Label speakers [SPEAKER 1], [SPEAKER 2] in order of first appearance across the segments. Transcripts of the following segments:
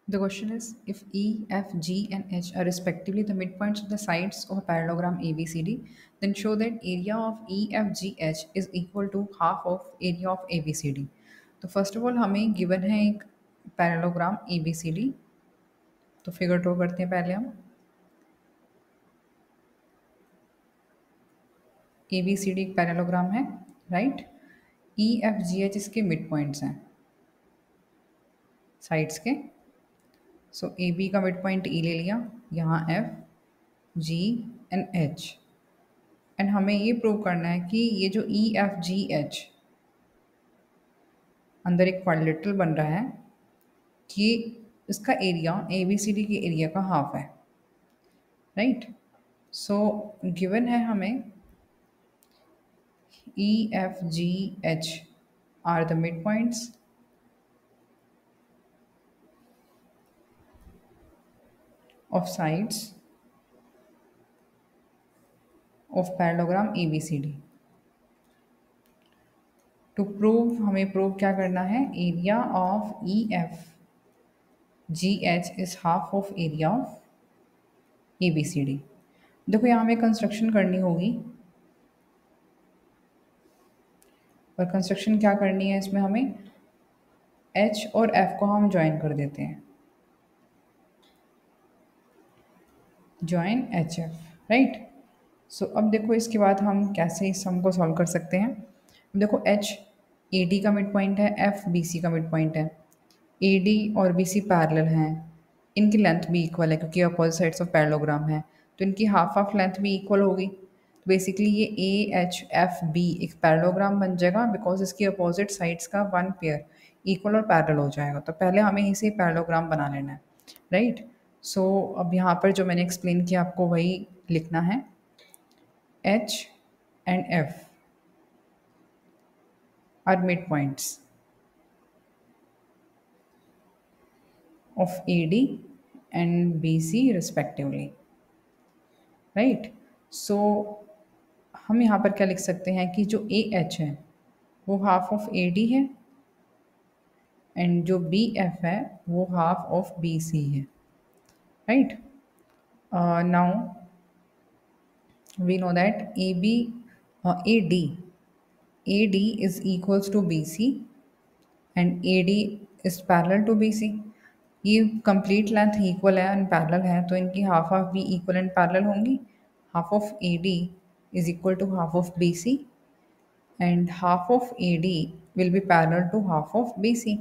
[SPEAKER 1] The question is, if E, F, G, and H are respectively the midpoints of the sides of a parallelogram ABCD, then show that area of E, F, G, H is equal to half of area of ABCD. तो first of all हमें given है एक parallelogram ABCD. तो figure draw करते हैं पहले हम. ABCD एक पैरेललोग्राम है, right. E, F, G, H इसके मिड पॉइंट्स हैं साइड्स के. सो AB का मिड पॉइंट E ले लिया, यहाँ F, G and H. And हमें ये प्रूव करना है कि ये जो ई एफ जी एच अंदर एक क्वाड्रिलेटरल बन रहा है कि इसका area A B C D के एरिया का हाफ है, राइट. सो गिवन है हमें E F G H are the mid points of sides of parallelogram A B C D. To prove हमें प्रूव क्या करना है, area of E F G H is half of area of A B C D. देखो यहाँ हमें construction करनी होगी, और कंस्ट्रक्शन क्या करनी है इसमें, हमें एच और एफ को हम ज्वाइन कर देते हैं, ज्वाइन एच एफ, राइट. सो अब देखो इसके बाद हम कैसे इस सम को सॉल्व कर सकते हैं. अब देखो एच ए डी का मिड पॉइंट है, एफ बी सी का मिड पॉइंट है. ए डी और बी सी पैरेलल हैं, इनकी लेंथ भी इक्वल है क्योंकि अपोजिट साइड्स ऑफ पैरेललोग्राम है, तो इनकी हाफ हाफ लेंथ भी इक्वल होगी. तो बेसिकली ये ए एच एफ बी एक पैरेललोग्राम बन जाएगा बिकॉज इसकी अपोजिट साइड्स का वन पेयर इक्वल और पैरेलल हो जाएगा. तो पहले हमें इसे पैरेललोग्राम बना लेना है, राइट. सो अब यहाँ पर जो मैंने एक्सप्लेन किया आपको वही लिखना है. H and F are mid points of AD and BC respectively, right. So हम यहाँ पर क्या लिख सकते हैं कि जो AH है वो हाफ ऑफ AD है एंड जो BF है वो हाफ ऑफ BC है, right. Now we know that AD is equals to BC and AD is parallel to BC. ये कंप्लीट लेंथ इक्वल है एंड पैरेलल है, तो इनकी हाफ हाफ भी इक्वल एंड पैरेलल होंगी. Half of A D is equal to half of B C and half of A D will be parallel to half of B C.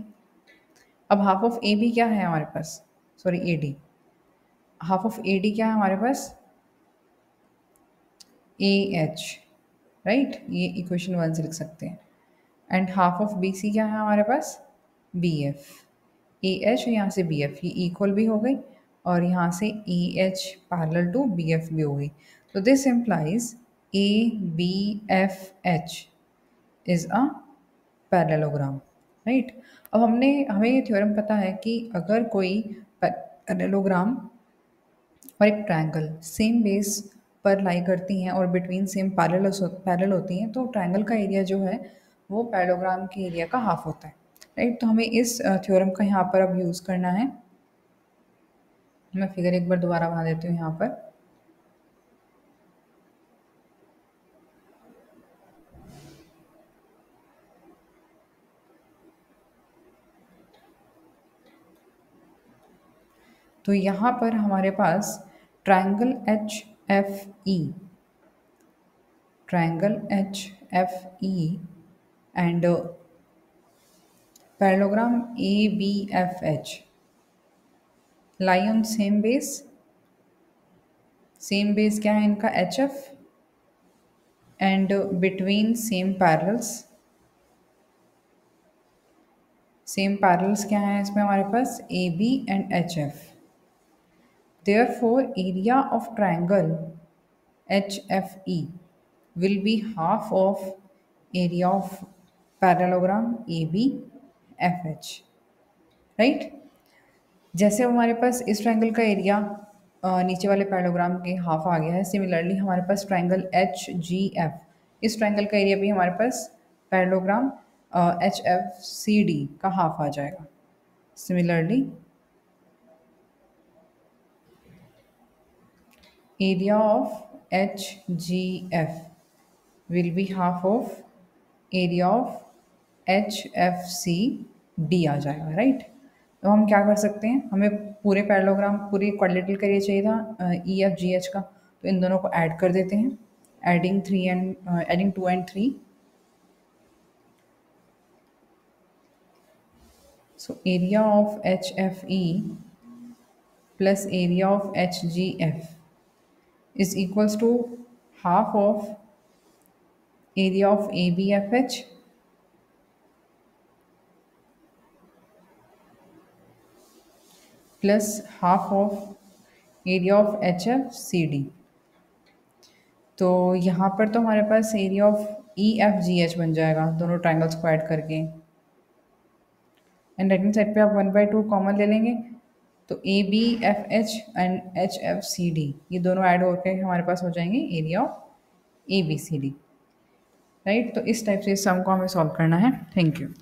[SPEAKER 1] अब half of A B क्या है हमारे पास, sorry A D, half of A D क्या है हमारे पास, A H, right. ये इक्वेशन 1 से लिख सकते हैं. And half of B C क्या है हमारे पास, बी एफ. ए एच यहाँ से बी एफ, ये इक्वल भी हो गई और यहाँ से A H parallel to B F भी हो गई. तो this implies A B F H is a parallelogram, right. अब हमें ये थ्योरम पता है कि अगर कोई पैरेललोग्राम और एक ट्रायंगल सेम बेस पर लाई करती हैं और बिटवीन सेम पैरेलल होती हैं, तो ट्रायंगल का एरिया जो है वो पैरेललोग्राम के एरिया का हाफ होता है, राइट. तो हमें इस थ्योरम का यहाँ पर अब यूज़ करना है. मैं फिगर एक बार दोबारा बना देती हूँ यहाँ पर. तो यहाँ पर हमारे पास triangle H F E, triangle H F E and parallelogram A B F H lie on same base. Same base क्या है इनका, H F, and between same parallels. Same parallels क्या है इसमें हमारे पास, A B and H F. Therefore area of triangle H F E will be half of area of parallelogram AB FH, right. जैसे हमारे पास इस ट्रायंगल का area नीचे वाले पैरेललोग्राम के हाफ आ गया है, सिमिलरली हमारे पास ट्रायंगल एच जी एफ, इस ट्रायंगल का एरिया भी हमारे पास parallelogram H F C D का हाफ आ जाएगा. Similarly area of H G F will be half of area of H F C D आ जाएगा, राइट। तो हम क्या कर सकते हैं, हमें पूरे पैरेललोग्राम पूरी क्वाड्रेटिक का ये चाहिए था ई एफ जी एच का, तो इन दोनों को ऐड कर देते हैं, adding 2 and 3। So area of HFE plus area of HGF is equals to half of area of ABFH plus half of area of HFCD। तो यहाँ पर तो हमारे पास एरिया ऑफ EFGH बन जाएगा दोनों ट्राइंगल्स को ऐड करके, एंड राइट हैंड साइड पे आप 1/2 कॉमन ले लेंगे, तो ABFH एंड HFCD ये दोनों ऐड होकर हमारे पास हो जाएंगे एरिया ऑफ ABCD, राइट। तो इस टाइप से इस सम को हमें सॉल्व करना है। Thank you.